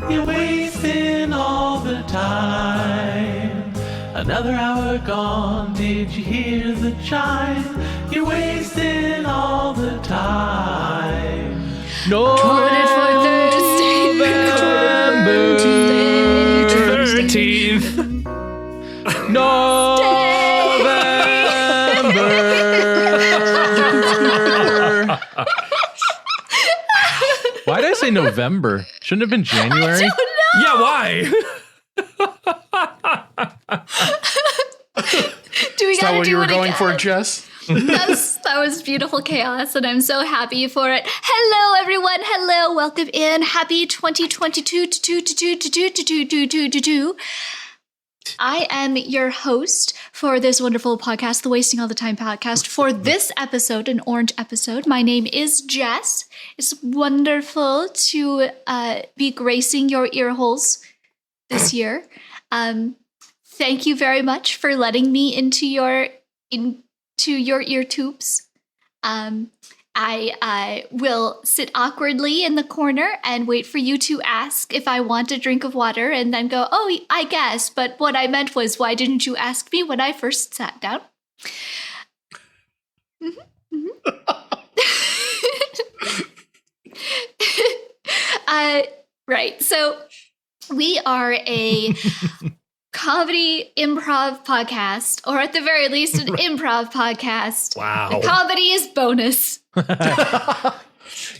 You're wasting all the time. Another hour gone, did you hear the chime? You're wasting all the time. Recorded for November 13th. November. Why did I say November? Shouldn't it have been January? I don't know. Yeah, why? Do we Is that gotta what do you were it going again? for, Jess? That was beautiful chaos, and I'm so happy for it. Hello, everyone. Hello, welcome in. Happy 2022. I am your host for this wonderful podcast, the Wasting All the Time podcast. For this episode, an orange episode, my name is Jess. It's wonderful to be gracing your ear holes this year. Thank you very much for letting me into your ear tubes. I will sit awkwardly in the corner and wait for you to ask if I want a drink of water and then go, oh, I guess. But what I meant was, why didn't you ask me when I first sat down? Right. So we are a comedy improv podcast, or at the very least, an improv podcast. Wow. The comedy is bonus.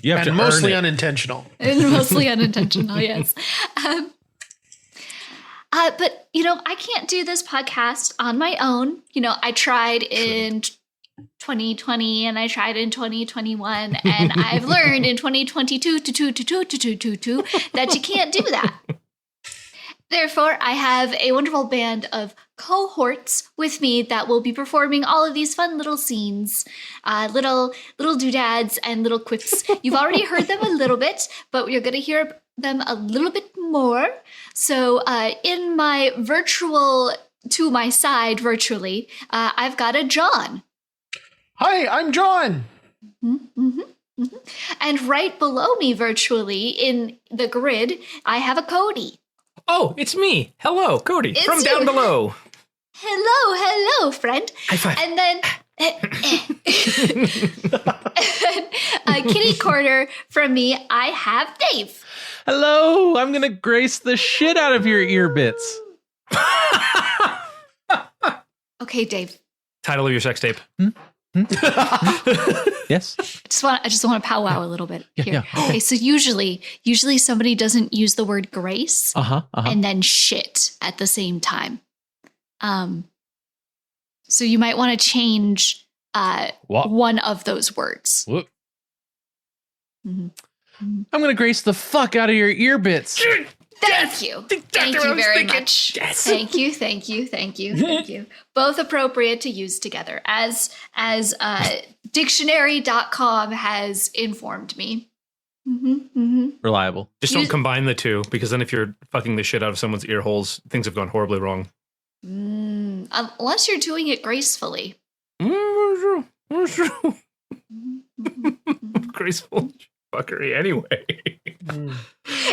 You have to And mostly earn it. unintentional. And mostly unintentional, yes. But, I can't do this podcast on my own. I tried in 2020 and I tried in 2021, and I've learned in 2022 that you can't do that. Therefore, I have a wonderful band of cohorts with me that will be performing all of these fun little scenes, little doodads and little quips. You've already heard them a little bit, but you're going to hear them a little bit more. So in my to my side virtually, I've got a John. Hi, I'm John. And right below me virtually in the grid, I have a Cody. Oh, it's me. Hello, Cody, It's from down you. below. Hello, friend. High five. And then kitty corner from me, I have Dave. Hello, I'm gonna grace the shit out of your ear bits. Okay, Dave. Title of your sex tape. Yes. I just want to powwow a little bit here. Yeah. Okay, so usually somebody doesn't use the word grace and then shit at the same time. So you might want to change one of those words. Whoop. Mhm. I'm gonna grace the fuck out of your ear bits. Thank you. Thank you very much. Yes. Thank you. Both appropriate to use together, as dictionary.com has informed me. Reliable. Just don't combine the two, because then if you're fucking the shit out of someone's ear holes, things have gone horribly wrong. Unless you're doing it gracefully. Graceful fuckery anyway.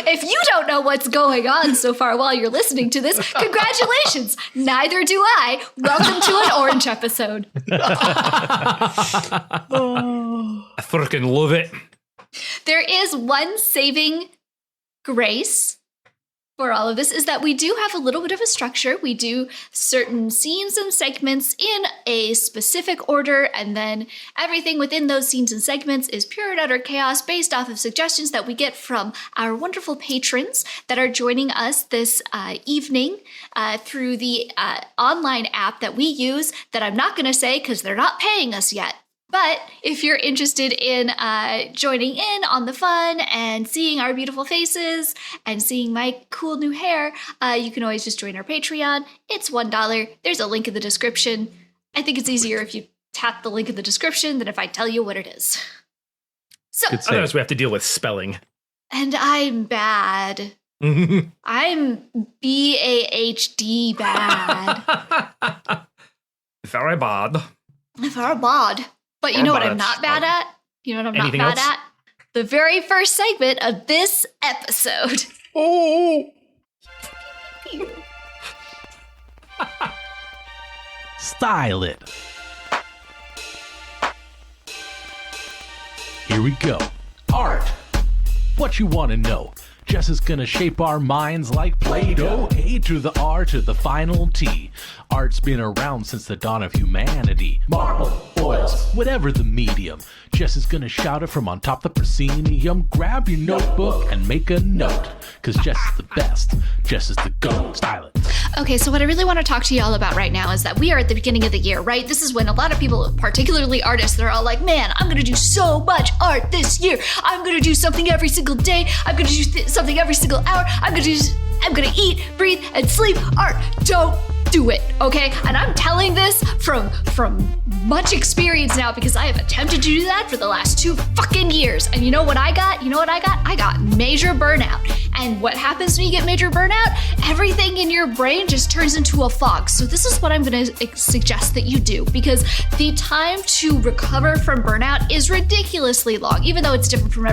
If you don't know what's going on so far while you're listening to this, congratulations. Neither do I. Welcome to an orange episode. I freaking love it. There is one saving grace for all of this, is that we do have a little bit of a structure. We do certain scenes and segments in a specific order, and then everything within those scenes and segments is pure and utter chaos based off of suggestions that we get from our wonderful patrons that are joining us this evening through the online app that we use, that I'm not going to say because they're not paying us yet. But if you're interested in joining in on the fun and seeing our beautiful faces and seeing my cool new hair, you can always just join our Patreon. It's $1. There's a link in the description. I think it's easier if you tap the link in the description than if I tell you what it is. So, Otherwise, we have to deal with spelling. and I'm bad. I'm BAHD bad. Very bad. Very bad. But you know what I'm not bad at? You know what I'm Anything not bad else? at? The very first segment of this episode. Oh. Style it. Here we go. Art. What you want to know? Jess is gonna shape our minds like Play-Doh. A to the R to the final T. Art's been around since the dawn of humanity. Marble, oils, whatever the medium. Jess is gonna shout it from on top the proscenium. Grab your notebook and make a note. Cause Jess is the best. Jess is the GOAT. Style it. Okay, so what I really want to talk to y'all about right now is that we are at the beginning of the year, right? This is when a lot of people, particularly artists, they're all like, man, I'm going to do so much art this year. I'm going to do something every single day. I'm going to do something every single hour. I'm going to eat, breathe, and sleep art. Don't do it, okay? And I'm telling this from much experience now because I have attempted to do that for the last 2 fucking years. And you know what I got? I got major burnout. And what happens when you get major burnout? Everything in your brain just turns into a fog. So this is what I'm going to suggest that you do, because the time to recover from burnout is ridiculously long. Even though it's different from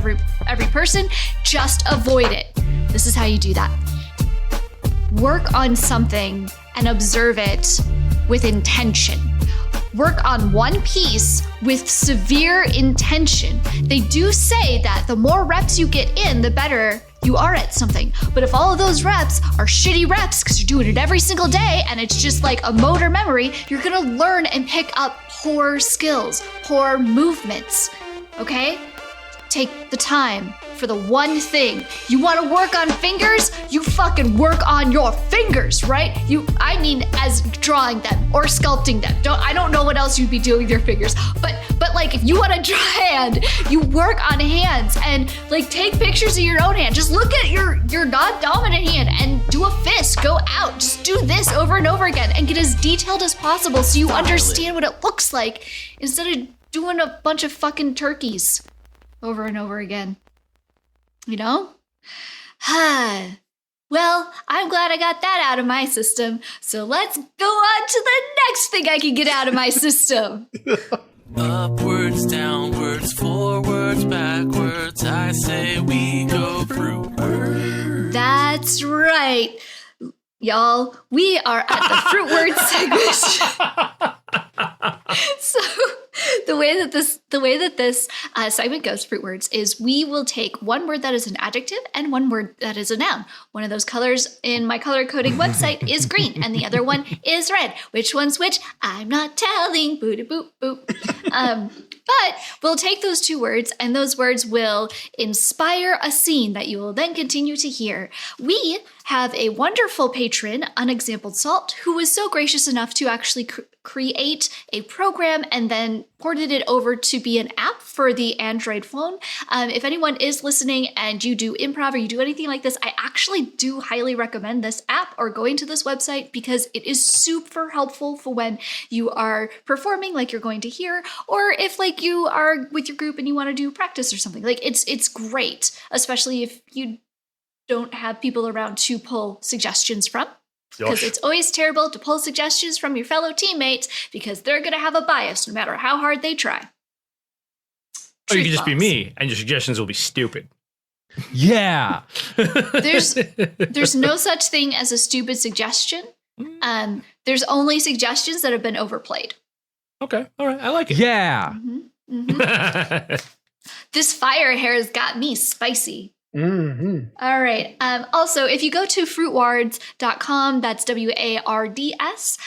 every person, just avoid it. This is how you do that. Work on something and observe it with intention. Work on one piece with severe intention. They do say that the more reps you get in, the better you are at something. But if all of those reps are shitty reps because you're doing it every single day and it's just like a motor memory, you're gonna learn and pick up poor skills, poor movements, okay? Take the time for the one thing. You want to work on fingers? You fucking work on your fingers, right? I mean, as drawing them or sculpting them. I don't know what else you'd be doing with your fingers, but like if you want to draw a hand, you work on hands and like take pictures of your own hand. Just look at your non-dominant hand and do a fist. Go out. Just do this over and over again and get as detailed as possible so you understand what it looks like instead of doing a bunch of fucking turkeys over and over again. You know? Well, I'm glad I got that out of my system. So let's go on to the next thing I can get out of my system. Upwards, downwards, forwards, backwards, I say we go fruitwards. That's right. Y'all, we are at the Fruitwards segment. So the way that this segment goes, Fruitwards, is we will take one word that is an adjective and one word that is a noun. One of those colors in my color coding website is green, and the other one is red. Which one's which? I'm not telling. Boop boop boop. But we'll take those two words, and those words will inspire a scene that you will then continue to hear. We have a wonderful patron, Unexampled Salt, who was so gracious enough to actually create a program and then ported it over to be an app for the Android phone. If anyone is listening and you do improv or you do anything like this, I actually do highly recommend this app or going to this website because it is super helpful for when you are performing like you're going to hear, or if like you are with your group and you want to do practice or something. Like it's great, especially if you don't have people around to pull suggestions from. Because it's always terrible to pull suggestions from your fellow teammates because they're going to have a bias no matter how hard they try. Or you can just be me and your suggestions will be stupid. Yeah. There's no such thing as a stupid suggestion. There's only suggestions that have been overplayed. Okay. All right. I like it. Yeah. Mm-hmm. Mm-hmm. This fire hair has got me spicy. Mm-hmm. All right. Also, if you go to fruitwards.com, that's WARDS,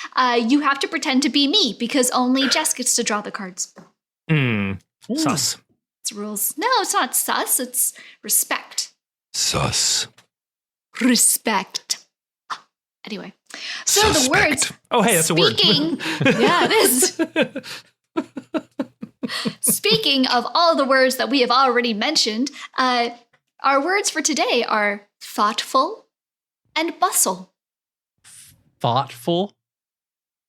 you have to pretend to be me because only Jess gets to draw the cards. Sus. It's rules. No, it's not sus. It's respect. Sus. Respect. Anyway, so Suspect. The words. Oh, hey, that's speaking, a word. Yeah, it is. Speaking of all the words that we have already mentioned, our words for today are thoughtful and bustle. Thoughtful.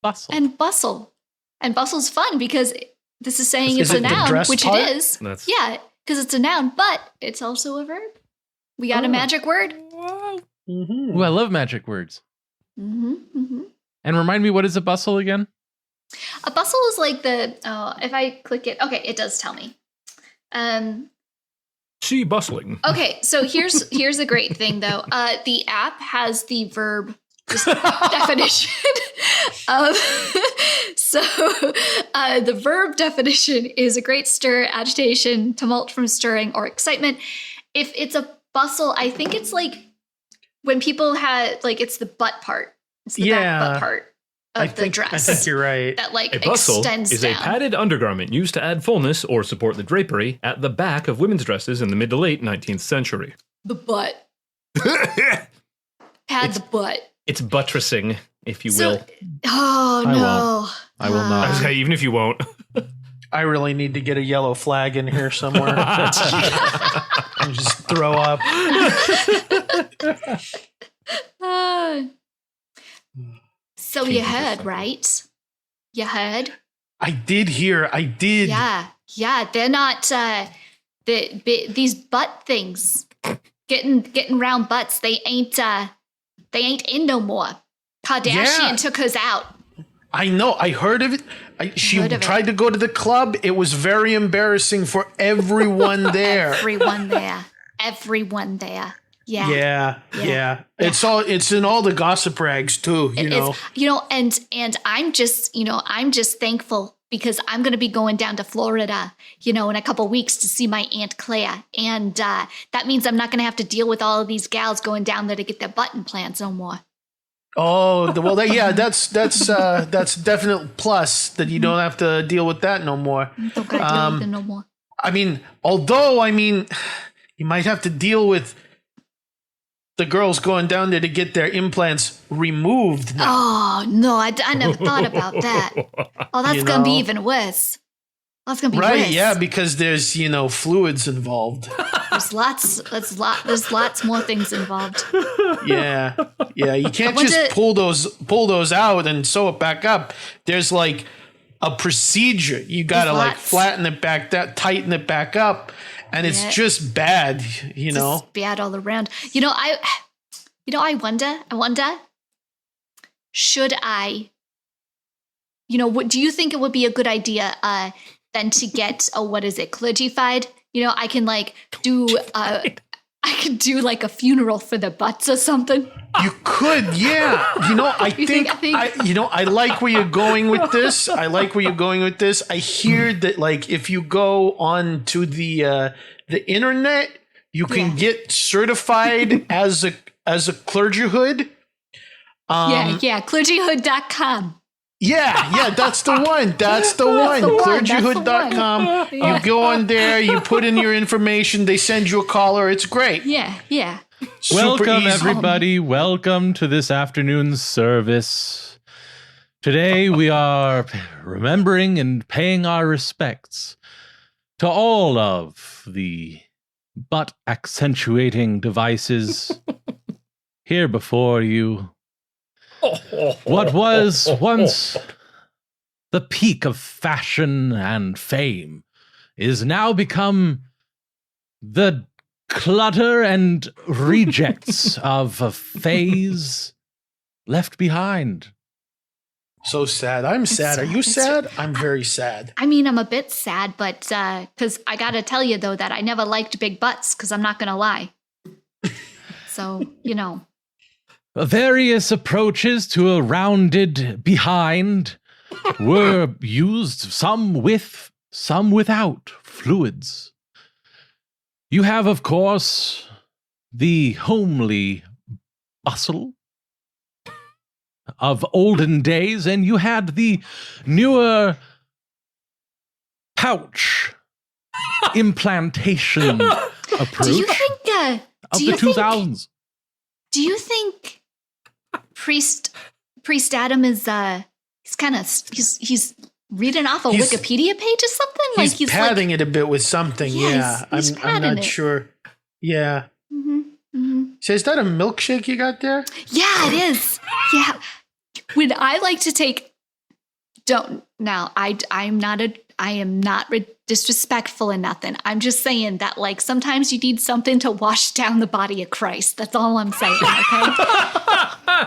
Bustle. And bustle. And bustle's fun because this is saying Is it's a it the noun, dress which part? it is. That's- Yeah, because it's a noun, but it's also a verb. We got a magic word. Mm-hmm. Ooh, I love magic words. Mm-hmm, mm-hmm. And remind me, what is a bustle again? A bustle is like if I click it, okay, it does tell me. See bustling. Okay, so here's a great thing though. The app has the verb definition of the verb definition is a great stir, agitation, tumult from stirring, or excitement. If it's a bustle, I think it's like when people had like it's the butt part. It's the back butt part of the dress. I think you're right. That like A bustle extends is down. a padded undergarment used to add fullness or support the drapery at the back of women's dresses in the mid to late 19th century. The butt. Pad the butt. It's buttressing, if you will. Oh no. I will not. I was gonna say, even if you won't. I really need to get a yellow flag in here somewhere and just throw up. So you heard, right? You heard? I did hear. I did. Yeah. They're not these butt things. Getting round butts. They ain't in no more. Kardashian took hers out. I know. I heard of it. She tried to go to the club. It was very embarrassing for everyone there. Everyone there. Yeah. It's in all the gossip rags too, you know. And I'm just thankful because I'm going to be going down to Florida, in a couple weeks to see my Aunt Claire. And that means I'm not going to have to deal with all of these gals going down there to get their butt implants no more. Oh, well, that's definite plus that you don't have to deal with that no more. Don't got to deal with it no more. Although you might have to deal with the girls going down there to get their implants removed now. Oh, no, I never thought about that. Oh, that's going to be even worse. That's going to be worse. Right, yeah, because there's, fluids involved. There's lots more things involved. Yeah. You can't just pull those out and sew it back up. There's like a procedure. You got to flatten it back, tighten it back up. And it's just bad, Just bad all around. I wonder, should I, what do you think it would be a good idea then to get, clergified? I can do like a funeral for the butts or something. You could, yeah. I like where you're going with this. I hear that like if you go on to the internet, you can get certified as a clergihood. Clergihood.com. Yeah, that's the one. Clergihood.com. You go on there, you put in your information, they send you a caller. It's great. Yeah. Welcome, everybody. Welcome to this afternoon's service. Today we are remembering and paying our respects to all of the butt accentuating devices here before you. What was once the peak of fashion and fame is now become the clutter and rejects of a phase left behind. So sad. I'm sad. Are you sad? I'm very sad. I'm a bit sad, but because I got to tell you, though, that I never liked big butts because I'm not going to lie. So, Various approaches to a rounded behind were used, some with, some without fluids. You have, of course, the homely bustle of olden days, and you had the newer pouch implantation approach do you think, of the 2000s. Do you think Priest Adam is he's reading off a Wikipedia page or something? He's padding it a bit with something. I'm not sure. Yeah. Mm-hmm. So is that a milkshake you got there? Yeah, it is. Yeah. When I like to take, I am not disrespectful and nothing. I'm just saying that like sometimes you need something to wash down the body of Christ. That's all I'm saying. Okay.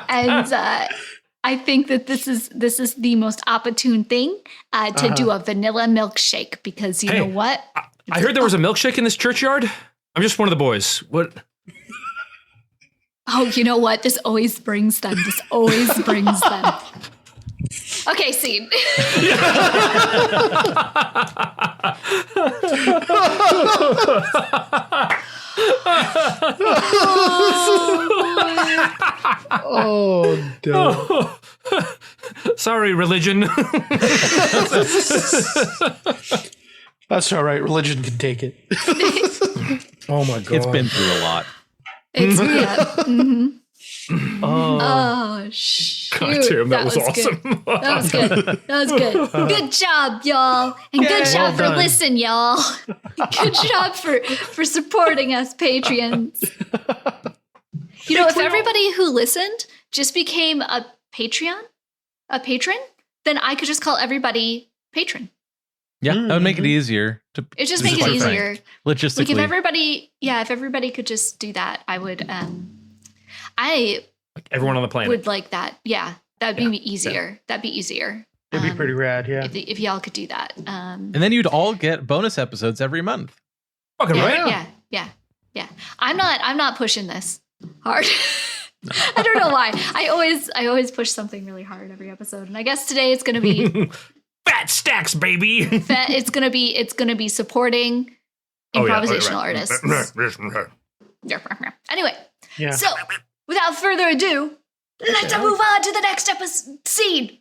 And I think that this is the most opportune thing to do a vanilla milkshake because you know what? I heard there was a milkshake in this churchyard. I'm just one of the boys. What? Oh, you know what? This always brings them. Okay, scene. Oh, no. Sorry, religion. That's all right. Religion can take it. Oh my god. It's been through a lot. It's Oh, shoot. God damn, that was awesome. Good. That was good. Good job, y'all. And good job for done. listening, y'all. Good job for supporting us, Patreons. You know, if everybody who listened just became a patron, then I could just call everybody patron. Yeah, that would make it easier. It just to make it support easier. things. Logistically. Like if everybody could just do that, I would. I Like everyone on the planet. would like that. Yeah, that'd be easier. That'd be easier. it'd be pretty rad, yeah. If y'all could do that. And then you'd all get bonus episodes every month. Fucking right. Yeah. I'm not pushing this hard. I don't know why. I always push something really hard every episode, and I guess today it's gonna be Fat stacks, baby. it's gonna be supporting improvisational artists. Anyway, Yeah. so without further ado, let's move on to the next episode scene.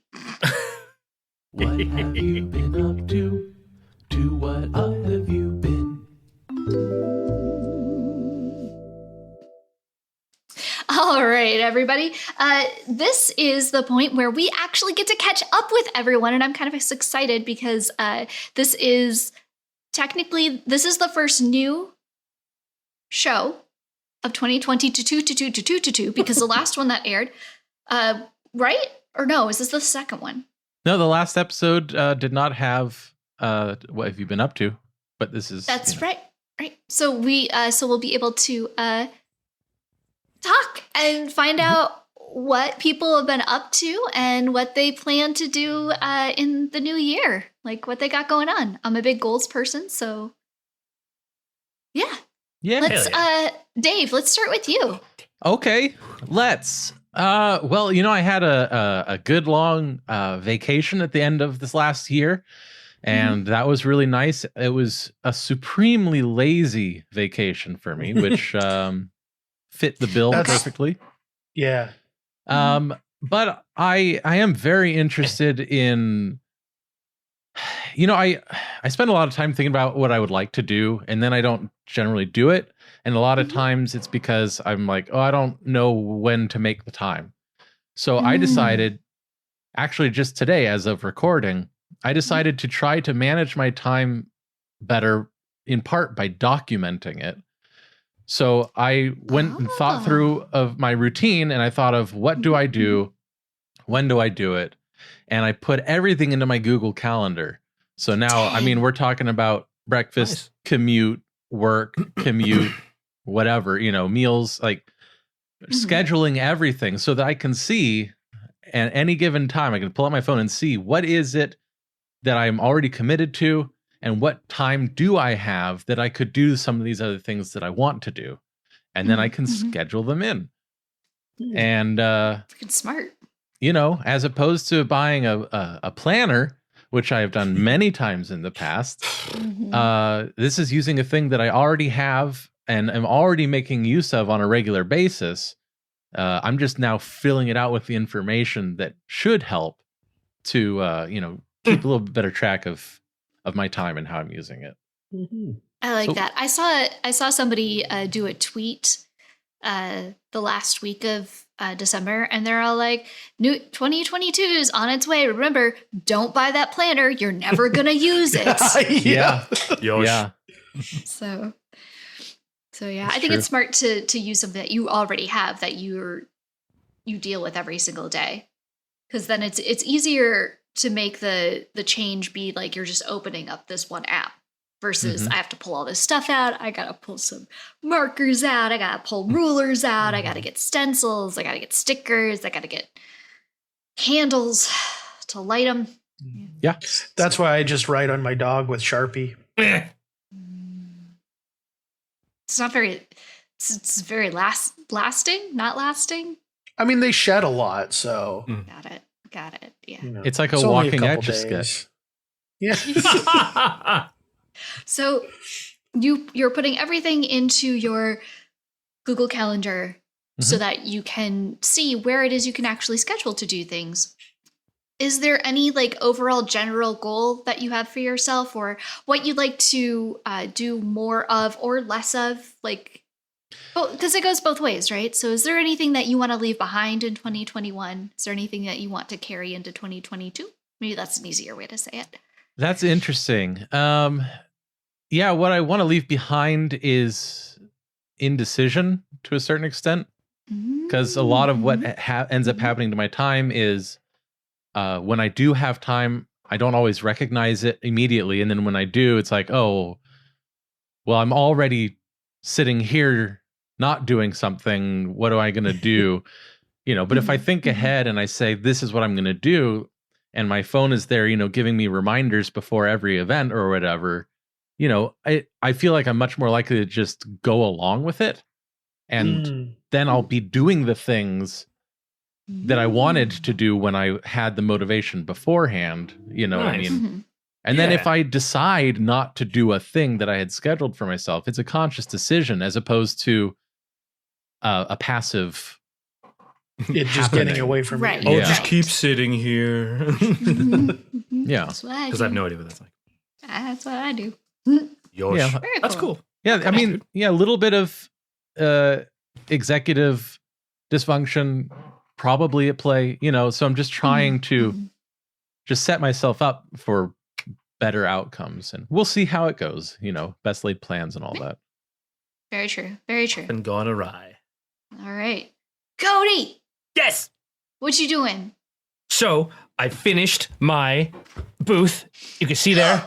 What have you been up to? To what up have you been? All right, everybody. This is the point where we actually get to catch up with everyone, and I'm kind of excited because this is the first new show of 2022 because the last one that aired, right? Or no, is this the second one? No, the last episode did not have what have you been up to? But this is Right. So we'll be able to talk and find out what people have been up to and what they plan to do in the new year, like what they got going on. I'm a big goals person, so yeah. Yeah. Let's Dave, let's start with you. Okay, let's. Well, you know, I had a good long vacation at the end of this last year, and that was really nice. It was a supremely lazy vacation for me, which fit the bill perfectly. Yeah. But I am very interested in, you know, I spend a lot of time thinking about what I would like to do, and then I don't generally do it. And a lot of times it's because I'm like, oh, I don't know when to make the time. So I decided, actually just today as of recording, I decided to try to manage my time better, in part by documenting it. So I went and thought through of my routine, and I thought of what do I do? When do I do it? And I put everything into my Google Calendar. So now, I mean, we're talking about breakfast, commute, work, commute, whatever, you know, meals, like scheduling everything so that I can see at any given time, I can pull out my phone and see what is it that I'm already committed to and what time do I have that I could do some of these other things that I want to do. And then I can schedule them in. And, Freaking smart. you know, as opposed to buying a planner, which I have done many times in the past, this is using a thing that I already have and am already making use of on a regular basis. I'm just now filling it out with the information that should help to, you know, keep a little bit better track of my time and how I'm using it. I like that. I saw somebody do a tweet the last week of December, and they're all like, "New 2022 is on its way. Remember, don't buy that planner. You're never gonna use it." Yeah. Yosh. Yeah. So yeah, I think it's smart to use something that you already have that you deal with every single day, because then it's easier to make the change be like you're just opening up this one app versus I have to pull all this stuff out. I gotta pull some markers out. I gotta pull rulers out. I gotta get stencils. I gotta get stickers. I gotta get candles to light them. Yeah. That's why I just write on my dog with Sharpie. It's not very. It's very lasting. Not lasting. I mean, they shed a lot, so Got it. Yeah. you know, It's like a it's only walking couple Etch-a-Sketch. days. Yeah. So you're putting everything into your Google Calendar so that you can see where it is you can actually schedule to do things. Is there any like overall general goal that you have for yourself, or what you'd like to do more of or less of? Like, because it goes both ways, right? So is there anything that you want to leave behind in 2021? Is there anything that you want to carry into 2022? Maybe that's an easier way to say it. That's interesting. Yeah, what I want to leave behind is indecision to a certain extent, because a lot of what ends up happening to my time is when I do have time, I don't always recognize it immediately. And then when I do, it's like, oh, well, I'm already sitting here not doing something. What am I going to do? But if I think ahead and I say, this is what I'm going to do, and my phone is there, giving me reminders before every event or whatever, I feel like I'm much more likely to just go along with it. And then I'll be doing the things that I wanted to do when I had the motivation beforehand, what I mean? And then if I decide not to do a thing that I had scheduled for myself, it's a conscious decision as opposed to a passive It just getting away from Right. you. Oh, Yeah. just keep sitting here. Yeah. That's what I Because do. I have no idea what that's like. That's what I do. Yosh. Yeah. Very That's cool. Yeah, I mean, a little bit of executive dysfunction probably at play, so I'm just trying to just set myself up for better outcomes, and we'll see how it goes, best laid plans and all that. Very true. Very true. And gone awry. All right. Cody, Yes. what you doing? So I finished my booth. You can see there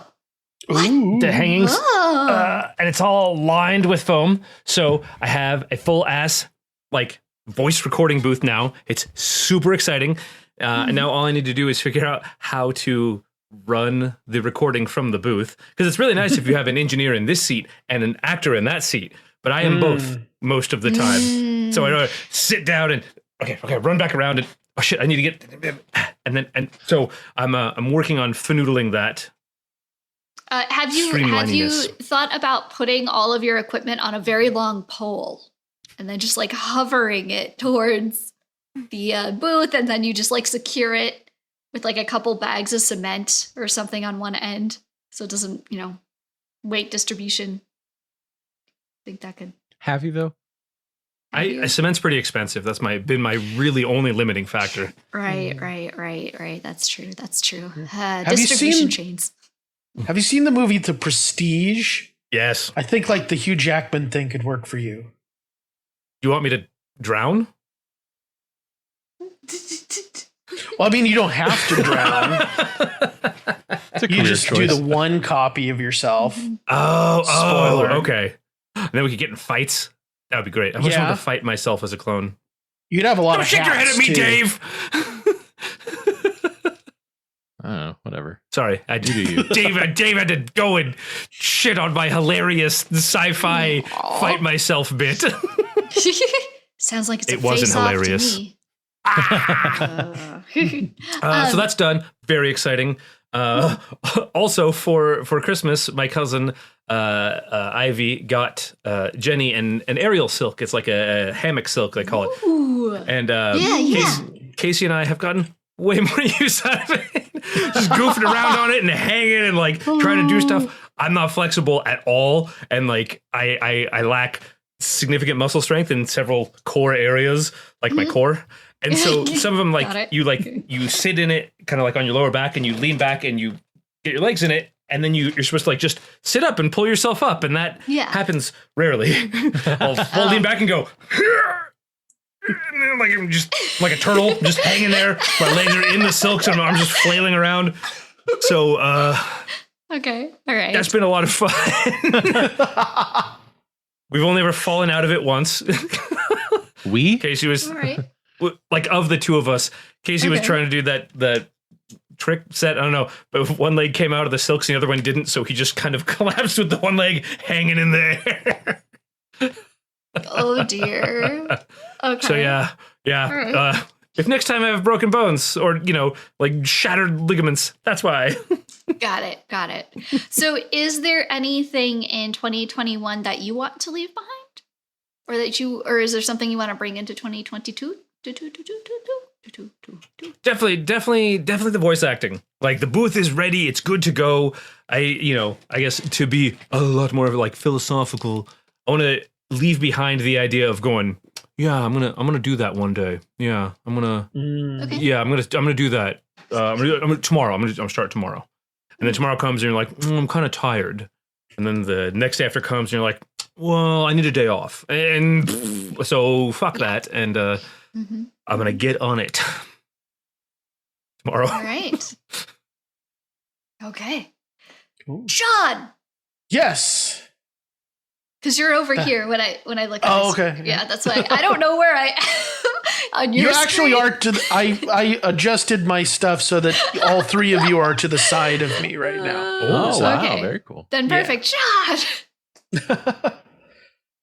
Ooh. the hangings. Oh. And it's all lined with foam. So I have a full ass like voice recording booth now. It's super exciting. And now all I need to do is figure out how to run the recording from the booth. Because it's really nice if you have an engineer in this seat and an actor in that seat. But I am both most of the time. So I don't sit down and okay, run back around and oh shit, I need to get and so I'm working on finoodling that. Have you Streamlininess. thought about putting all of your equipment on a very long pole and then just like hovering it towards the booth, and then you just like secure it with like a couple bags of cement or something on one end so it doesn't, weight distribution? I think that could. Have you though? Cement's pretty expensive. That's been my really only limiting factor. Right. That's true. you Distribution seen- chains. Have you seen the movie The Prestige? Yes. I think like the Hugh Jackman thing could work for you. You want me to drown? Well, I mean, you don't have to drown. It's a You career just choice. do the one copy of yourself. Oh, Spoiler. okay. And then we could get in fights. That would be great. I just Yeah. want to fight myself as a clone. You'd have a lot Don't of shake your head hats, at me, too. Dave. I don't know, whatever. Sorry, I You do you. Dave had to go and shit on my hilarious sci-fi fight myself bit. Sounds like it's It a wasn't face-off hilarious. to me. So that's done. Very exciting. Also for Christmas, my cousin Ivy got Jenny an aerial silk. It's like a hammock silk, they call it. Ooh. And Yeah. Casey and I have gotten way more use out of it. Just goofing around on it and hanging and like trying to do stuff. I'm not flexible at all, and like I lack significant muscle strength in several core areas, like my core. And so some of them, Got like it. you sit in it kind of like on your lower back and you lean back and you get your legs in it. And then you're supposed to like just sit up and pull yourself up. And that happens rarely. I'll lean back and go, and then like I'm just like a turtle, just hanging there. My legs are in the silks and I'm just flailing around. So Okay. All right. that's been a lot of fun. We've only ever fallen out of it once. We? Casey was All right. like, of the two of us, Casey was Okay. trying to do that trick set. I don't know, but one leg came out of the silks and the other one didn't, so he just kind of collapsed with the one leg hanging in there. Oh dear. Okay. So yeah. All right. If next time I have broken bones or like shattered ligaments, that's why. Got it. So is there anything in 2021 that you want to leave behind? Or is there something you want to bring into 2022? Definitely the voice acting. Like the booth is ready, it's good to go. I guess to be a lot more of like philosophical, I want to leave behind the idea of going, yeah, I'm gonna do that one day. Yeah, I'm gonna do that. Tomorrow. I'm gonna start tomorrow. And then tomorrow comes and you're like, I'm kind of tired. And then the next after comes and you're like, well, I need a day off. And so fuck that. And I'm going to get on it tomorrow. All right. Okay. Cool. Sean! Yes. Because you're over here when I look at Oh, this. okay. Yeah, that's why I don't know where I am on your You actually screen. are I adjusted my stuff so that all three of you are to the side of me right now. Oh, wow. Okay. Very cool. Then perfect. Sean!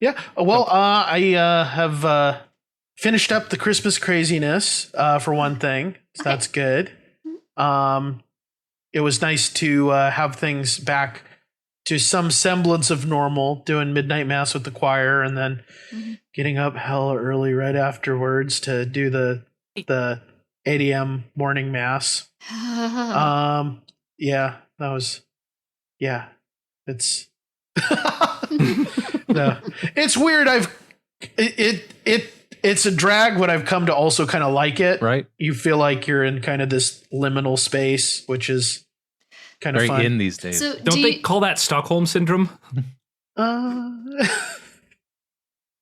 Yeah. Well, I have finished up the Christmas craziness for one thing. So Okay. that's good. It was nice to have things back to some semblance of normal, doing midnight mass with the choir and then getting up hella early right afterwards to do the 8 a.m. morning mass. Yeah, that was, yeah, it's, no, it's weird. It's a drag, but I've come to also kind of like it. Right. You feel like you're in kind of this liminal space, which is kind of Very fun. in these days. So Don't they call that Stockholm syndrome?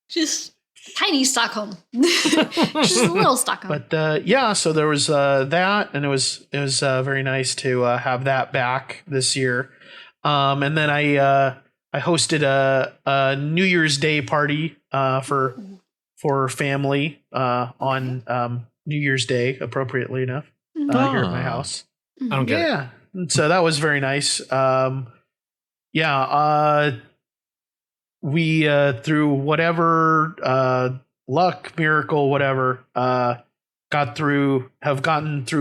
just tiny Stockholm. Just a little Stockholm. But yeah, so there was that, and it was very nice to have that back this year. And then I hosted a New Year's Day party for family on New Year's Day, appropriately enough, here at my house. I don't get it. Yeah, and so that was very nice. We through whatever luck, miracle, whatever, have gotten through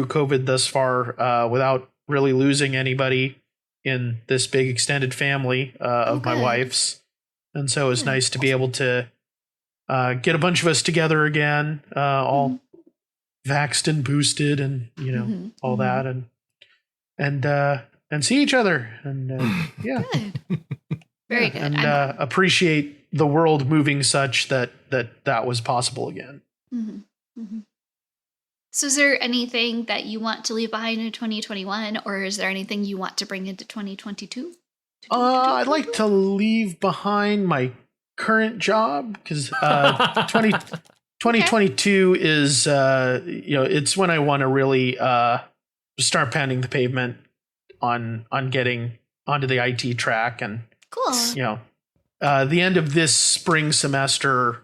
COVID thus far without really losing anybody in this big extended family of my wife's. And so it was nice to be able to get a bunch of us together again, all vaxxed and boosted and, all that and see each other. And yeah. Good. Very good. And appreciate the world moving such that was possible again. So is there anything that you want to leave behind in 2021, or is there anything you want to bring into 2022? I'd like to leave behind my current job because 2022 is it's when I want to really start pounding the pavement on getting onto the IT track. And Cool. the end of this spring semester,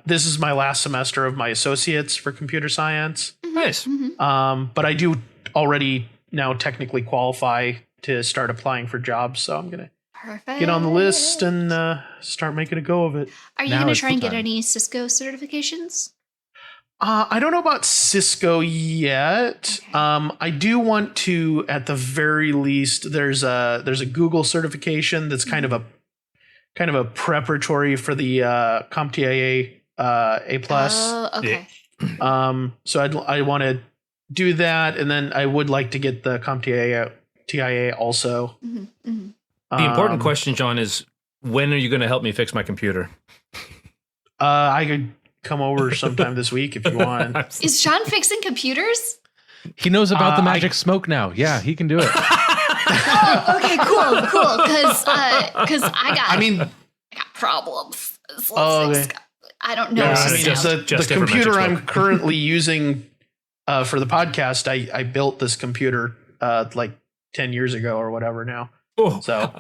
this is my last semester of my associates for computer science. Nice. But I do already now technically qualify to start applying for jobs, so I'm gonna Perfect. get on the list and start making a go of it. Are you Now going to is try the and get time. any Cisco certifications? I don't know about Cisco yet. Okay. I do want to, at the very least. There's a Google certification that's kind of a preparatory for the CompTIA A+. Oh, okay. So I want to do that, and then I would like to get the CompTIA also. The important question, John, is when are you going to help me fix my computer? I could come over sometime this week if you want. Is Sean fixing computers? He knows about the magic smoke now. Yeah, he can do it. Oh, okay, cool. Because I got problems. Okay. I don't know. Yeah, what I to mean, say. the Just different computer magic I'm smoke. currently using for the podcast, I built this computer like 10 years ago or whatever now. Oh, So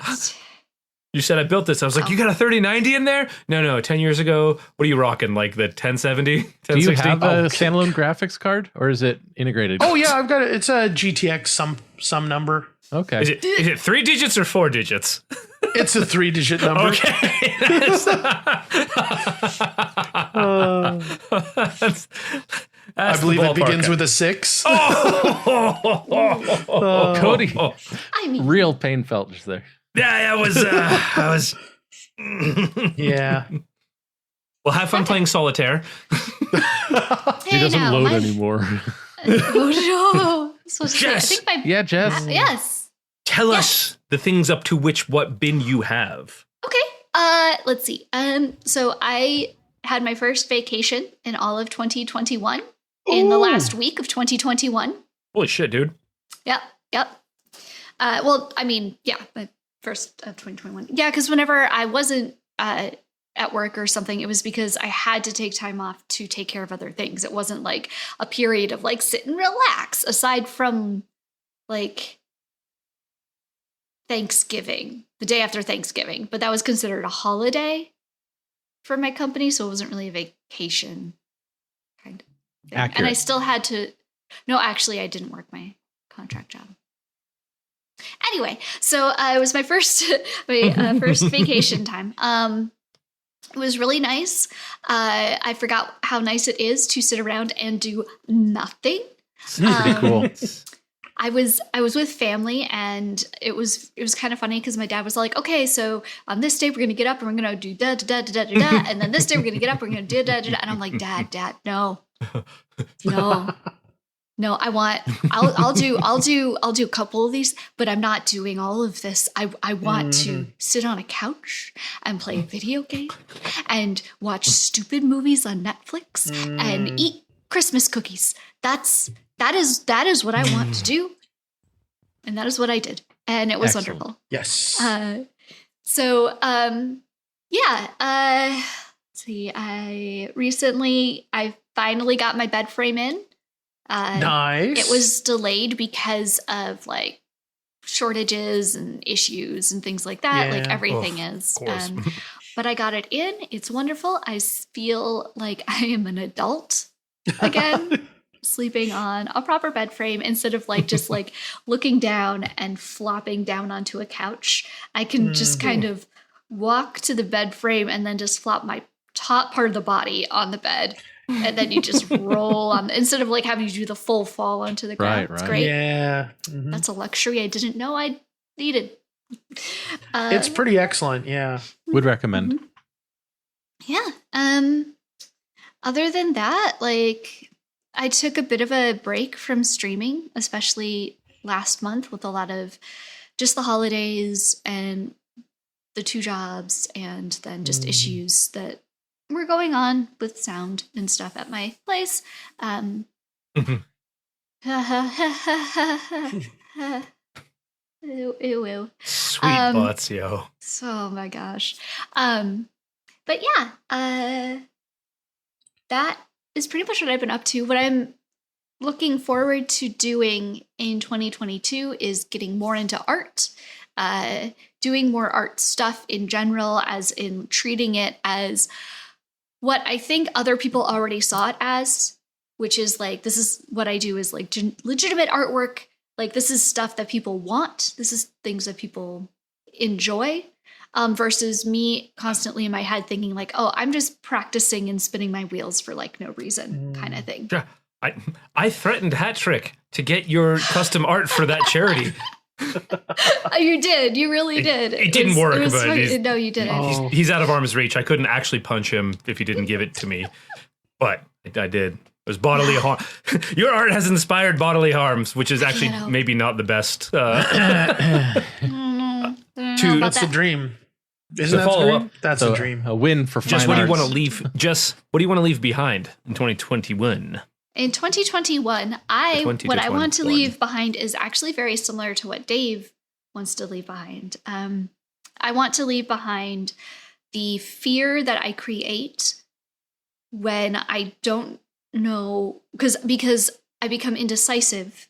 You said I built this. I was like, you got a 3090 in there? No. 10 years ago, what are you rocking? Like the 1070, 1060? Do you have a standalone graphics card, or is it integrated? Oh yeah, I've got it. It's a GTX some number. Okay. Is it 3 digits or 4 digits? It's a 3-digit number. Okay. I believe it begins with a 6. Cody, I mean, real pain felt just there. Yeah, I was. Yeah. Well, have fun playing solitaire. He doesn't load anymore. Oh no! So Jess. I think my Jess. yes. Tell us the things up to what bin you have. Okay. Let's see. So I had my first vacation in all of 2021 in the last week of 2021. Holy shit, dude. Yep. Well, I mean, yeah, my first of 2021. Yeah, because whenever I wasn't at work or something, it was because I had to take time off to take care of other things. It wasn't like a period of like sit and relax aside from like Thanksgiving, the day after Thanksgiving, but that was considered a holiday for my company. So it wasn't really a vacation kind of thing. Accurate. And I still had to, no, actually I didn't work my contract job. Anyway, so it was my first first vacation time. It was really nice. I forgot how nice it is to sit around and do nothing. Pretty cool. I was with family, and it was kind of funny because my dad was like, "Okay, so on this day we're gonna get up and we're gonna do da da da da da da, and then this day we're gonna get up, we're gonna do da da da," and I'm like, "Dad, no." No, I'll do a couple of these, but I'm not doing all of this. I want to sit on a couch and play a video game and watch stupid movies on Netflix and eat Christmas cookies. That is what I want to do. And that is what I did. And it was Excellent. wonderful. Yes. Let's see, I finally got my bed frame in. Nice. It was delayed because of like shortages and issues and things like that. Yeah. Like everything is. Of course. But I got it in. It's wonderful. I feel like I am an adult again, sleeping on a proper bed frame instead of like just like looking down and flopping down onto a couch. I can just kind of walk to the bed frame and then just flop my top part of the body on the bed. And then you just roll on instead of like having to do the full fall onto the ground. It's Right. great. Yeah. That's a luxury I didn't know I needed. It's pretty excellent. Yeah. Would recommend. Yeah. Other than that, like I took a bit of a break from streaming, especially last month with a lot of just the holidays and the 2 jobs and then just issues that were going on with sound and stuff at my place. Ew. Sweet butts, yo. Oh my gosh. But yeah, that is pretty much what I've been up to. What I'm looking forward to doing in 2022 is getting more into art, doing more art stuff in general, as in treating it as what I think other people already saw it as, which is like, this is what I do is like legitimate artwork. Like this is stuff that people want. This is things that people enjoy, versus me constantly in my head thinking like, oh, I'm just practicing and spinning my wheels for like no reason kind of thing. I threatened Hat Trick to get your custom art for that charity. You did. You really did. It didn't work, but no, you didn't. Oh. he's out of arm's reach. I couldn't actually punch him if he didn't give it to me, but I did. It was bodily harm. Your art has inspired bodily harms, which is actually maybe not the best. That's That's the dream. Isn't that the follow dream? up. That's So a dream. a win for Just fine what do you arts. want to leave? Just what do you want to leave behind in 2021? In 2021, what I want to 2021. leave behind is actually very similar to what Dave wants to leave behind. I want to leave behind the fear that I create when I don't know, because I become indecisive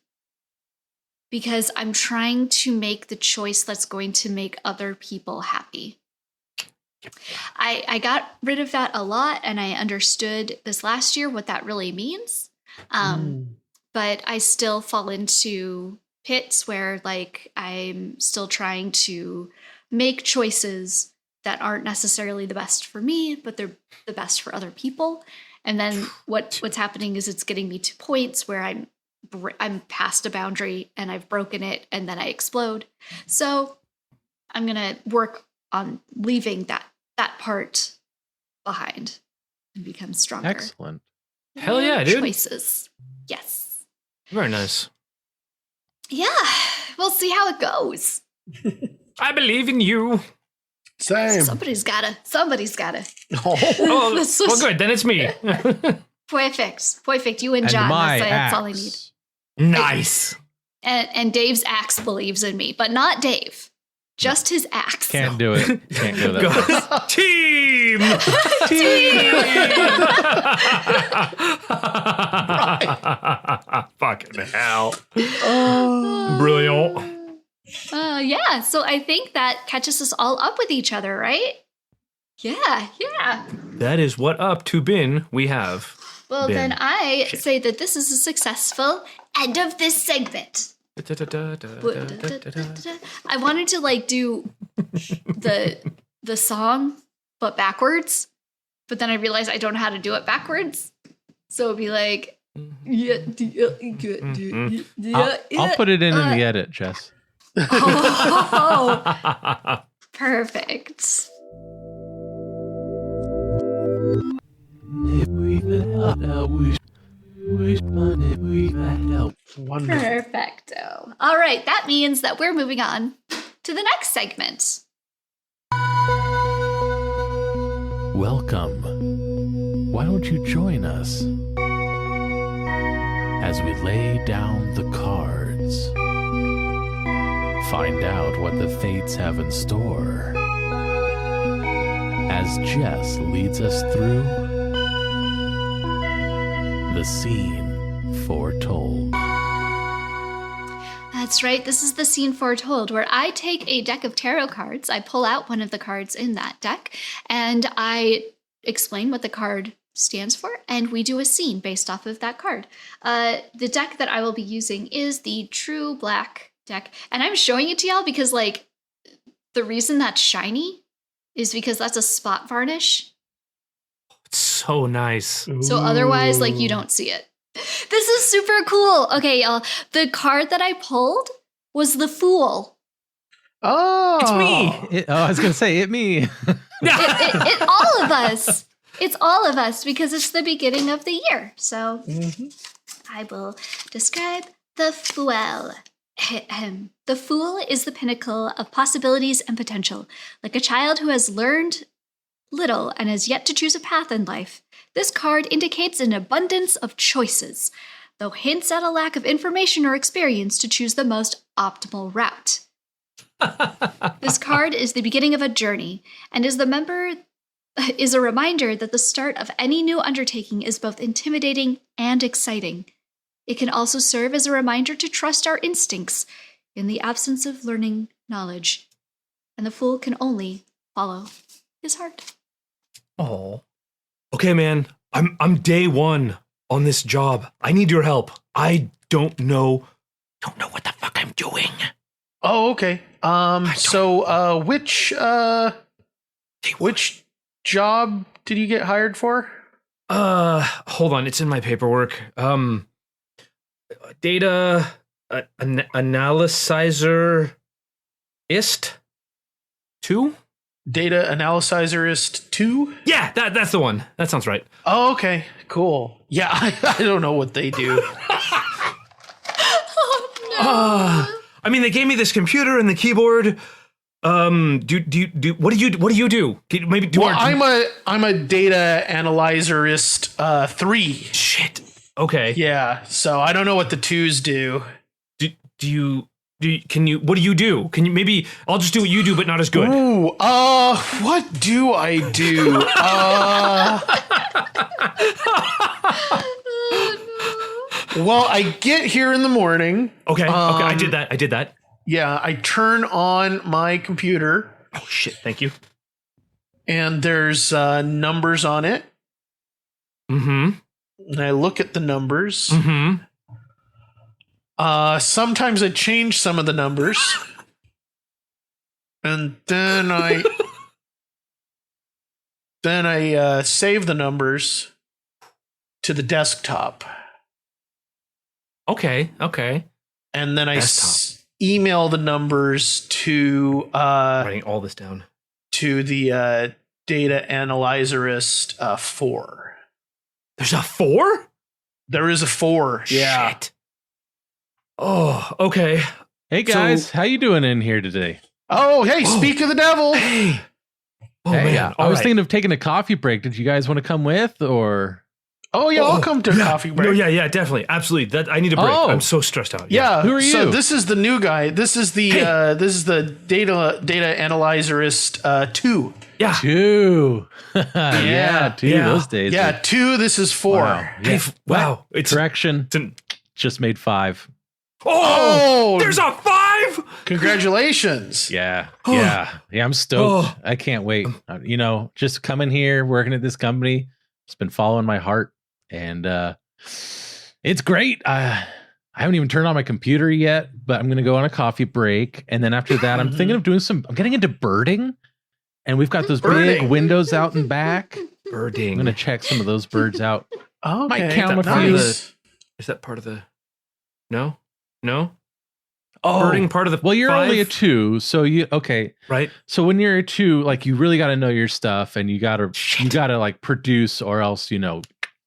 because I'm trying to make the choice that's going to make other people happy. I got rid of that a lot, and I understood this last year what that really means. But I still fall into pits where like I'm still trying to make choices that aren't necessarily the best for me, but they're the best for other people. And then what's happening is it's getting me to points where I'm past a boundary and I've broken it, and then I explode. So I'm gonna work on leaving that part behind and become stronger. Excellent. Hell yeah, dude. Choices. Yes. Very nice. Yeah. We'll see how it goes. I believe in you. Same. Somebody's gotta. Oh, well, good. Then it's me. Perfect. You and John. That's all I need. Nice. And Dave's axe believes in me, but not Dave. Just his axe. Can't do it. Can't go that far. Team. Fucking hell. Brilliant. Yeah, so I think that catches us all up with each other, right? Yeah. That is what up to bin we have. Well, Bin. then I say that this is a successful end of this segment. I wanted to like do the song, but backwards. But then I realized I don't know how to do it backwards. So it'd be like, I'll put it in the edit, Jess. Oh, perfect. Wonderful. Perfecto. All right, that means that we're moving on to the next segment. Welcome. Why don't you join us as we lay down the cards? Find out what the fates have in store as Jess leads us through the scene Foretold. That's right. This is the scene Foretold, where I take a deck of tarot cards, I pull out one of the cards in that deck, and I explain what the card stands for, and we do a scene based off of that card. The deck that I will be using is the True Black deck, and I'm showing it to y'all because, like, the reason that's shiny is because that's a spot varnish. It's so nice. So otherwise, like, you don't see it. This is super cool. Okay, y'all. The card that I pulled was the Fool. Oh, It's me. I was going to say, me. It all of us. It's all of us because it's the beginning of the year. So I will describe the Fool. The Fool is the pinnacle of possibilities and potential. Like a child who has learned little and has yet to choose a path in life, this card indicates an abundance of choices, though hints at a lack of information or experience to choose the most optimal route. This card is the beginning of a journey, and is a reminder that the start of any new undertaking is both intimidating and exciting. It can also serve as a reminder to trust our instincts in the absence of learning knowledge, and the Fool can only follow his heart. Oh. Okay, man. I'm day one on this job. I need your help. I don't know what the fuck I'm doing. Oh, okay. So, which job did you get hired for? Hold on. It's in my paperwork. Data analyzer-ist 2? Data Analyzerist 2? Yeah, that's the one. That sounds right. Oh, okay. Cool. Yeah, I don't know what they do. Oh, I mean, they gave me this computer and the keyboard. What do you do? Maybe do Well, I'm a Data Analyzerist 3. Shit. Okay. Yeah, so I don't know what the 2s do. What do you do? Can you maybe I'll just do what you do, but not as good. Ooh, what do I do? Well, I get here in the morning. Okay. I did that. Yeah, I turn on my computer. Oh shit! Thank you. And there's numbers on it. Mm-hmm. And I look at the numbers. Mm-hmm. Sometimes I change some of the numbers. And then I save the numbers to the desktop. Okay. And then I email the numbers to Writing all this down. to the data analyzerist 4. There's a 4? There is a 4. Yeah. Shit. Oh, okay. Hey guys, how you doing in here today? Oh, hey, speak of the devil. Hey. Oh Hey, man. I was thinking of taking a coffee break. Did you guys want to come with, or? Oh yeah, I'll come to a coffee break. No, yeah, definitely, absolutely. That I need a break. Oh. I'm so stressed out. Yeah. Who are you? So this is the new guy. This is the data analyzerist 2. Yeah. 2. yeah, 2 Yeah. those days. Yeah, 2. This is 4. Wow. Hey, wow. It's Correction. an- Just made 5. Oh, there's a 5. Congratulations. Yeah. I'm stoked. Oh. I can't wait. Just coming here, working at this company. It's been following my heart, and it's great. I haven't even turned on my computer yet, but I'm going to go on a coffee break, and then after that, I'm thinking of doing I'm getting into birding, and we've got those big windows out and back. Birding. I'm going to check some of those birds out. Okay. Might count a few. Nice. Is that part of the? No. Oh, Birding part of the. well, you're 5? only a 2, so okay. Right. So when you're a 2, like you really got to know your stuff, and you got to like produce, or else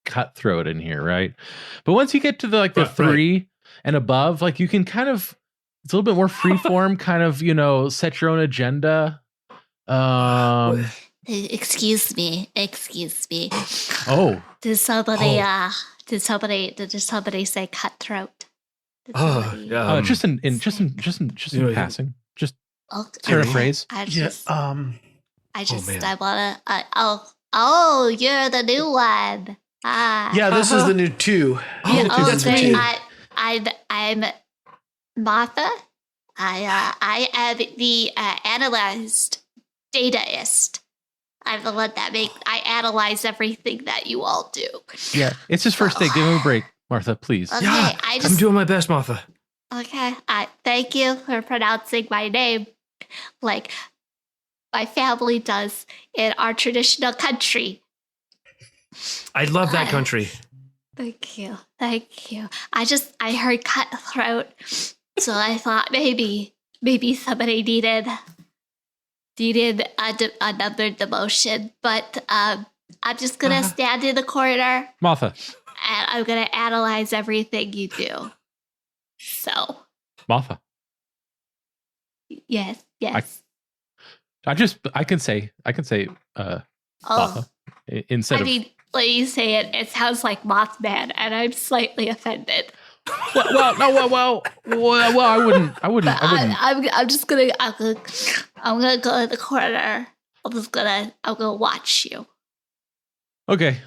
cutthroat in here, right? But once you get to the 3 and above, like you can kind of, it's a little bit more freeform, kind of set your own agenda. Excuse me. Oh, Did somebody say cutthroat? Did somebody- just in passing, just paraphrase. I Yeah. just, man. I wanna. You're the new one. Yeah, this is the new 2. Yeah, That's two. I'm Martha. I am the analyzed dataist. I'm the one I analyze everything that you all do. Yeah, it's his first day. Give him a break, Martha, please. Okay, Yeah, I'm doing my best, Martha. Okay, thank you for pronouncing my name like my family does in our traditional country. I love that country. Thank you. I heard cutthroat, so I thought maybe somebody needed another demotion. But I'm just gonna stand in the corner Martha. and I'm gonna analyze everything you do. So Martha. yes. I can say Martha instead I mean, when you say it, it sounds like Mothman, and I'm slightly offended. well, I wouldn't. I'm just gonna I'm gonna go in the corner. I'm gonna watch you. Okay.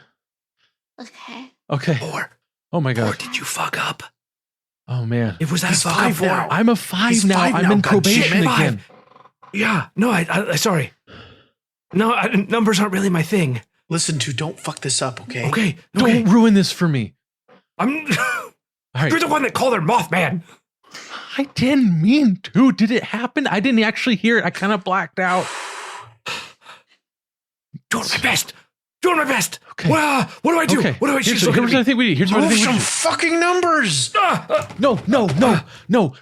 Okay. Oh my Or god. did you fuck up? Oh man. It was that He's a 5 fuck up now. or? I'm a 5 He's now. 5 I'm now. in God, probation shit, 5. again. Yeah. No, I sorry. No, numbers aren't really my thing. Listen to, don't fuck this up, okay? Okay. Don't ruin this for me. I'm. All right. You're the one that called her Mothman. I didn't mean to. Did it happen? I didn't actually hear it. I kind of blacked out. Doing my best. Okay. Well, what do I do? Okay. What do I Here's choose? what I think we need. Here's what I Move think we some need. fucking numbers. No.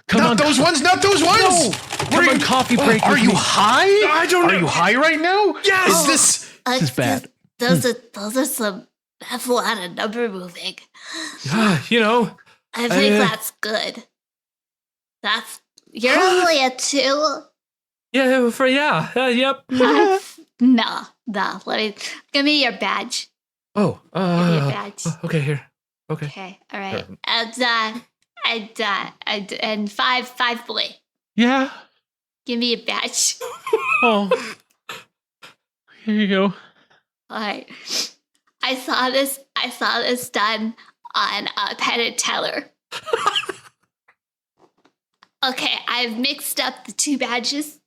Come on. Not those ones. Not those ones. No. Come on, coffee break. Are with you me. high? I don't know. Are you high right now? Yes. Is this? This is bad. Those are some. That's a lot of number moving. I think that's good. You're only a 2. Yep. No. Give me your badge. Oh, Give me your badge. okay, here. Okay. Okay, all right. And five boy. Yeah. Give me a badge. Oh. Here you go. All right. I saw this done on Penn and Teller. Okay, I've mixed up the two badges.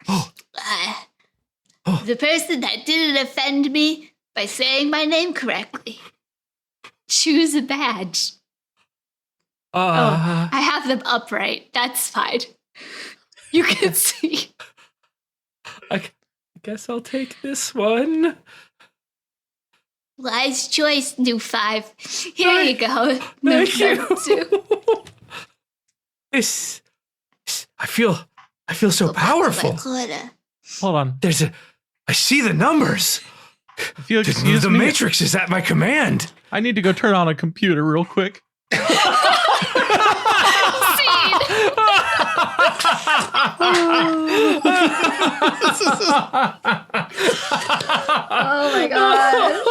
The person that didn't offend me by saying my name correctly. Choose a badge. I have them upright. That's fine. You can see. I guess I'll take this one. Wise choice, new 5. Here you go. No, Thank you. 2. This, I feel so powerful. Hold on. I see the numbers. If you excuse The me, Matrix is at my command. I need to go turn on a computer real quick. Oh my gosh.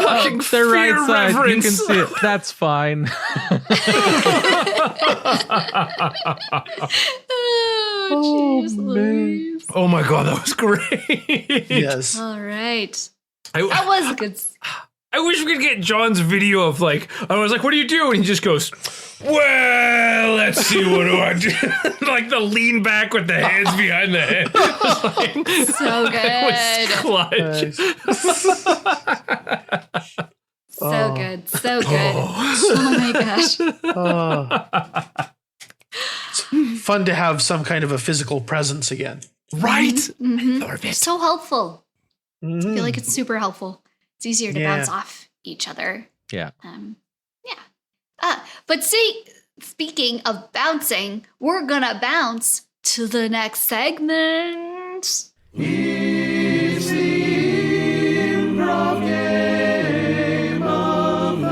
Fucking They're right fear side. You reverence. can see it. That's fine. Oh, jeez Louise. Oh my god, that was great. Yes. All right. I That was good. I wish we could get John's video of like, I was like, what do you do? And he just goes, well, let's see, what do I do? Like the lean back with the hands behind the head. So It was good. clutch. So good. So good. Oh my gosh. It's fun to have some kind of a physical presence again. Right? Mm-hmm. Love it. So helpful. I feel like it's super helpful. It's easier to Yeah. bounce off each other. Yeah. Yeah. But speaking of bouncing, we're gonna bounce to the next segment. It's the Improv Game of the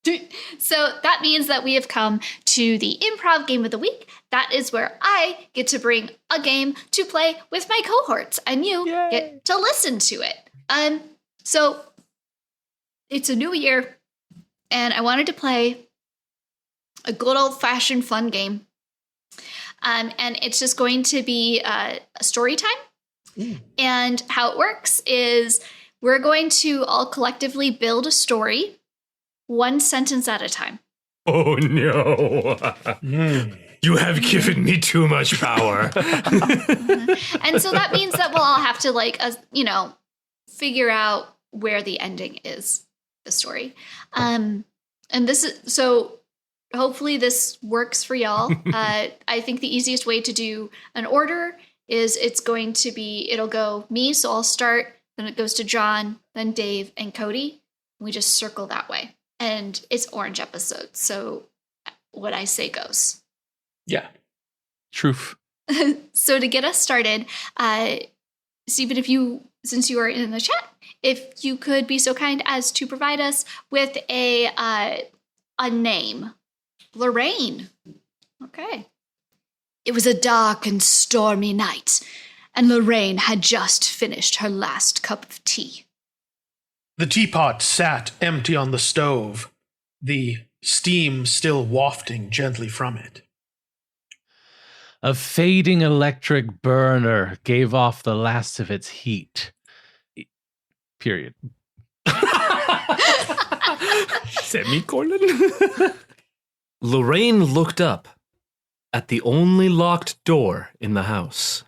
Week. So that means that we have come to the Improv Game of the Week. That is where I get to bring a game to play with my cohorts, and you get to listen to it. So it's a new year, and I wanted to play a good old-fashioned fun game. And it's just going to be a story time. And how it works is we're going to all collectively build a story, one sentence at a time. Oh no. You have given me too much power. And so that means that we'll all have to figure out where the ending is, the story. And this is, so hopefully this works for y'all. I think the easiest way to do an order is it'll go me, so I'll start, then it goes to John, then Dave, and Cody. We just circle that way. And it's orange episode, so what I say goes. Yeah. Truth. So to get us started, Stephen, since you are in the chat, if you could be so kind as to provide us with a name. Lorraine. Okay. It was a dark and stormy night, and Lorraine had just finished her last cup of tea. The teapot sat empty on the stove, the steam still wafting gently from it. A fading electric burner gave off the last of its heat. Period. Semicolon. Lorraine looked up at the only locked door in the house.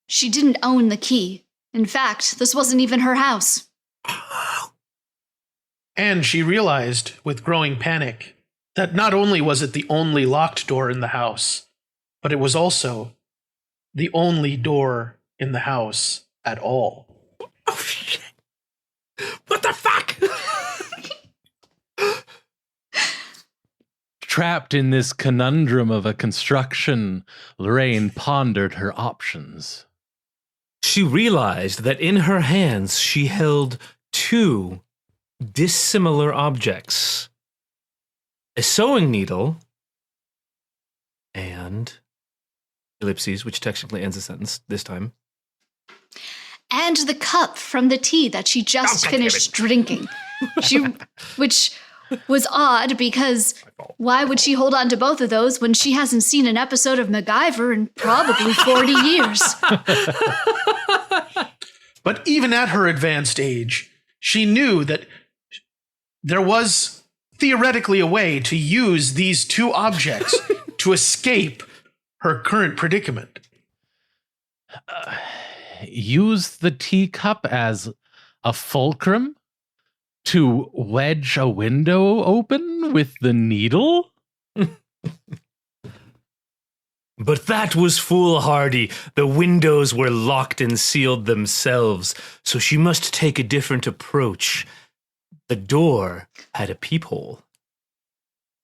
She didn't own the key. In fact, this wasn't even her house. And she realized, with growing panic, that not only was it the only locked door in the house, but it was also the only door in the house at all. Oh, shit. What the fuck? Trapped in this conundrum of a construction, Lorraine pondered her options. She realized that in her hands she held two dissimilar objects. A sewing needle and ellipses, which technically ends a sentence this time. And the cup from the tea that she just finished drinking. Which was odd because why would she hold on to both of those when she hasn't seen an episode of MacGyver in probably 40 years? But even at her advanced age, she knew that there was theoretically a way to use these two objects to escape her current predicament. Use the teacup as a fulcrum to wedge a window open with the needle? But that was foolhardy. The windows were locked and sealed themselves, so she must take a different approach. The door had a peephole.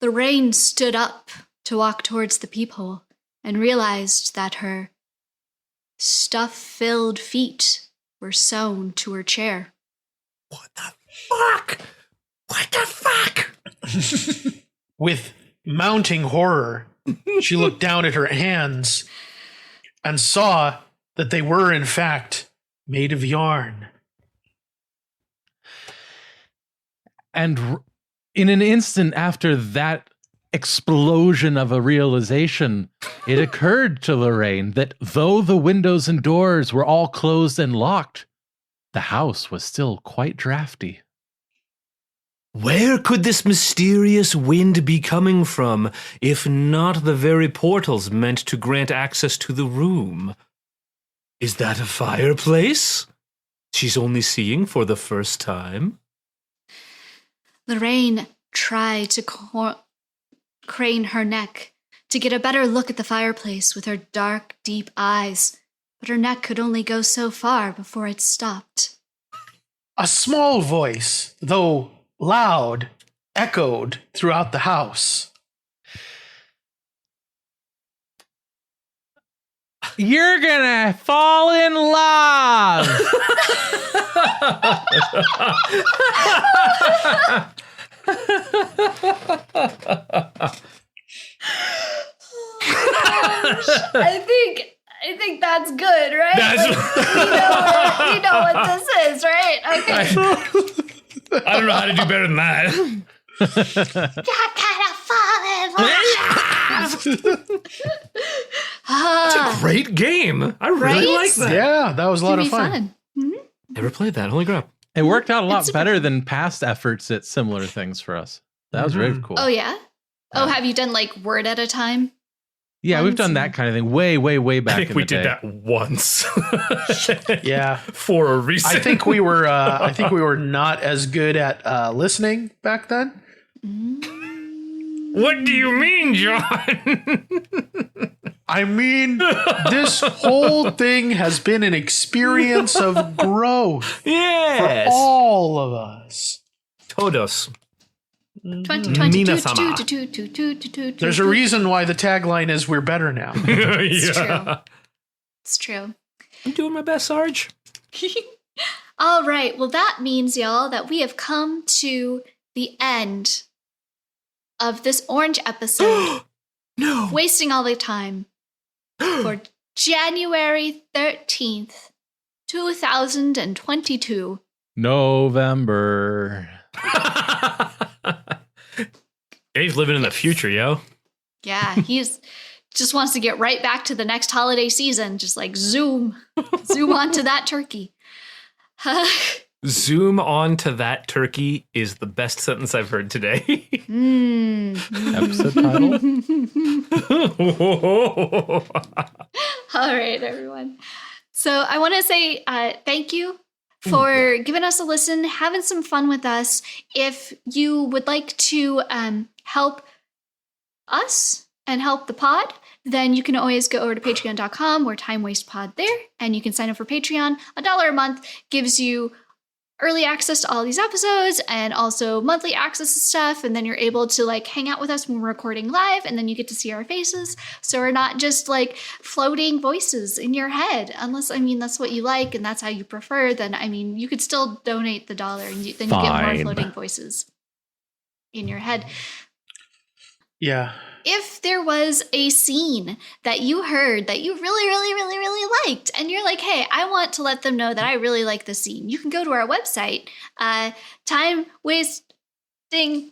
Lorraine stood up to walk towards the peephole and realized that her stuff-filled feet were sewn to her chair. What the fuck? What the fuck? With mounting horror, she looked down at her hands and saw that they were, in fact, made of yarn. And in an instant after that explosion of a realization, it occurred to Lorraine that though the windows and doors were all closed and locked, the house was still quite drafty. Where could this mysterious wind be coming from, if not the very portals meant to grant access to the room? Is that a fireplace she's only seeing for the first time? Lorraine tried to crane her neck to get a better look at the fireplace with her dark, deep eyes, but her neck could only go so far before it stopped. A small voice, though loud, echoed throughout the house. You're gonna fall in love! I think that's good, right? You know what this is, right? Okay. I don't know how to do better than that. It's a great game. I really like that. Yeah, that was a lot of fun. Never played that. Holy crap. It worked out a lot better than past efforts at similar things for us. That was very cool. Oh, yeah? Oh, have you done like word at a time? Yeah, we've done that kind of thing way back I think in we the day. did that once. Yeah. For a reason. I think we were not as good at listening back then. What do you mean, John? I mean, this whole thing has been an experience of growth Yes. for all of us. Todos. 2022. There's a reason why the tagline is "We're better now." It's true. It's true. I'm doing my best, Sarge. All right. Well, that means, y'all, that we have come to the end of this orange episode. No. Wasting all the time for January 13th, 2022. November. Dave's living in the future, yo. Yeah, he's just wants to get right back to the next holiday season. Just like zoom onto that turkey. Zoom onto that turkey is the best sentence I've heard today. Episode title. All right, everyone. So I want to say thank you for giving us a listen, having some fun with us. If you would like to help us and help the pod, then you can always go over to patreon.com or Time Waste Pod there, and you can sign up for Patreon. $1 a month gives you early access to all these episodes and also monthly access to stuff, and then you're able to like hang out with us when we're recording live, and then you get to see our faces, so we're not just like floating voices in your head, unless, I mean, that's what you like and that's how you prefer. Then, I mean, you could still donate the $1 and then you get more floating voices in your head. Yeah. If there was a scene that you heard that you really liked, and you're like, hey, I want to let them know that I really like this scene, you can go to our website, Time Wasting Time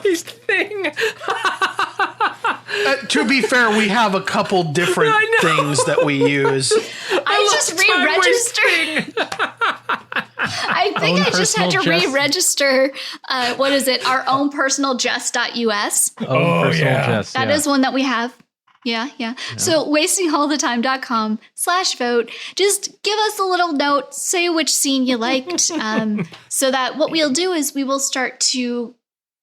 Wasting. To be fair, we have a couple different things that we use. I just re-registered. I think I just had to re-register. What is it? Our own personal jest.us. That is one that we have. Yeah. So wastingallthetime.com/vote. Just give us a little note. Say which scene you liked. So that what we'll do is we will start to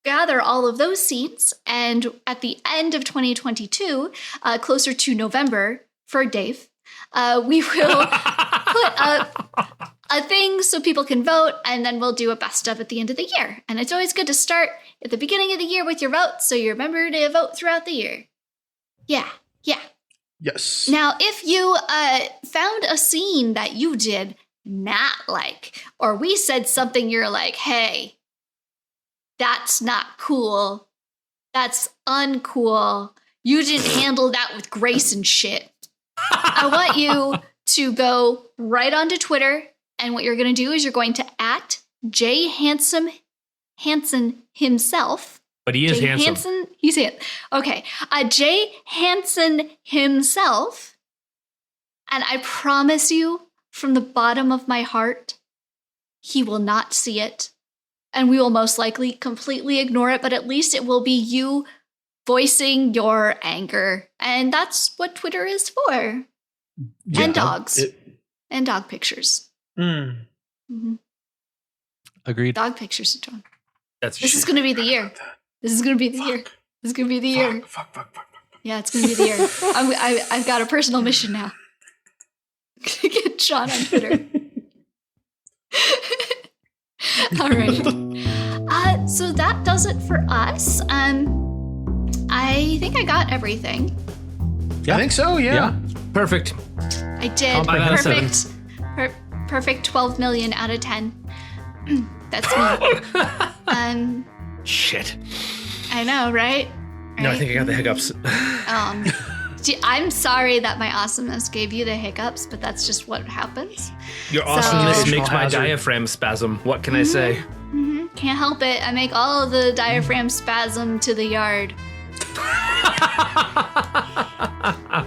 gather all of those scenes. And at the end of 2022, closer to November for Dave, we will put up a thing so people can vote, and then we'll do a best of at the end of the year. And it's always good to start at the beginning of the year with your votes, so you remember to vote throughout the year. Yeah. Yes. Now, if you found a scene that you did not like, or we said something you're like, hey, that's not cool, that's uncool, you didn't handle that with grace and shit, I want you to go right onto Twitter, and what you're going to do is you're going to @Jay Hanson himself. But he is Jay handsome. He's handsome. Okay. Jay Hanson himself. And I promise you, from the bottom of my heart, he will not see it. And we will most likely completely ignore it, but at least it will be you voicing your anger. And that's what Twitter is for. Yeah, and dogs. And dog pictures. Mm-hmm. Agreed. Dog pictures, John. This is going to be the year. This is going to be the year. This is going to be the year. Fuck. Yeah, it's going to be the year. I've got a personal mission now. Get John on Twitter. All right. So that does it for us. I think I got everything. I think so, yeah. Perfect. I did. Perfect. Perfect 12 million out of 10. That's me. Shit. I know, right? No, I think I got the hiccups. I'm sorry that my awesomeness gave you the hiccups, but that's just what happens. Your awesomeness makes my hazard. diaphragm spasm. What can I say? Mm-hmm. Can't help it. I make all of the diaphragm spasm to the yard.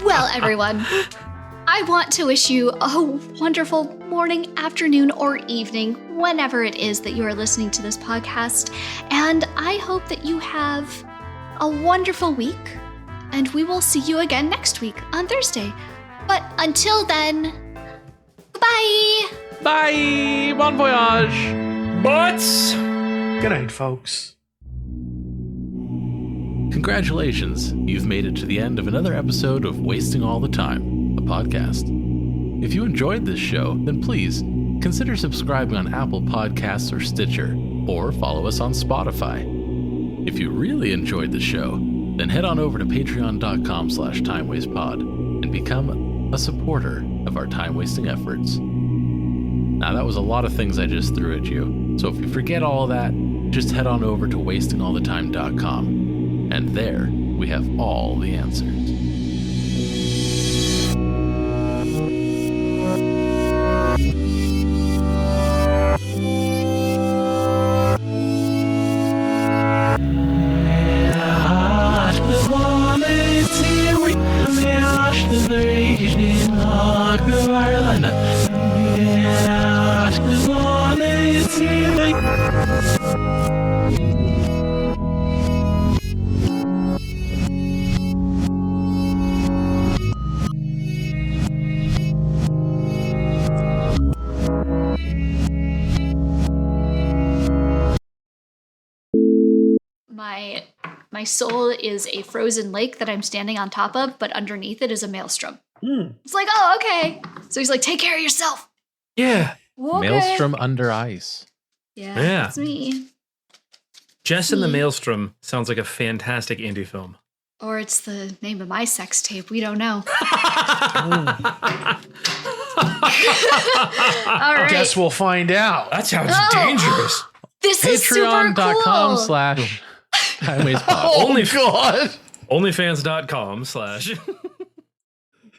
Well, everyone, I want to wish you a wonderful morning, afternoon, or evening, whenever it is that you are listening to this podcast. And I hope that you have a wonderful week. And we will see you again next week on Thursday. But until then, bye! Bye! Bon voyage! Butts! Good night, folks. Congratulations, you've made it to the end of another episode of Wasting All the Time, a podcast. If you enjoyed this show, then please consider subscribing on Apple Podcasts or Stitcher, or follow us on Spotify. If you really enjoyed the show, then head on over to patreon.com/timewastepod and become a supporter of our time-wasting efforts. Now, that was a lot of things I just threw at you, so if you forget all of that, just head on over to wastingallthetime.com, and there we have all the answers. My soul is a frozen lake that I'm standing on top of, but underneath it is a maelstrom. It's like, oh, okay. So he's like, take care of yourself. Yeah. Okay. Maelstrom under ice. Yeah, Yeah. that's me. Jess and the Maelstrom sounds like a fantastic indie film. Or it's the name of my sex tape. We don't know. All right. Guess we'll find out. That sounds Oh. dangerous. This is super cool. Patreon.com/timewastepod. Only God. Onlyfans.com/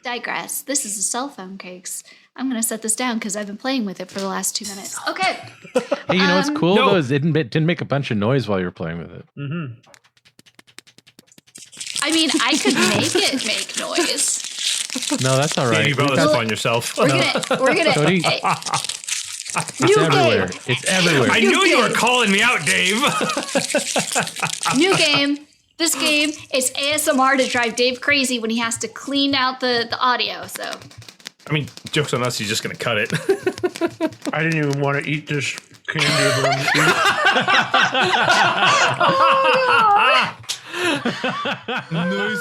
Digress. This is a cell phone case. I'm going to set this down because I've been playing with it for the last 2 minutes. Okay. Hey, you know what's cool No. though is it didn't make a bunch of noise while you were playing with it. Mm-hmm. I mean, I could make it make noise. No, that's all right. You brought this upon yourself. We're gonna. Cody, Hey, it's new everywhere. game. It's everywhere. I knew you were calling me out, Dave. New game. This game is ASMR to drive Dave crazy when he has to clean out the audio. So. I mean, joke's on us. He's just going to cut it. I didn't even want to eat this candy. But I'm eating. No,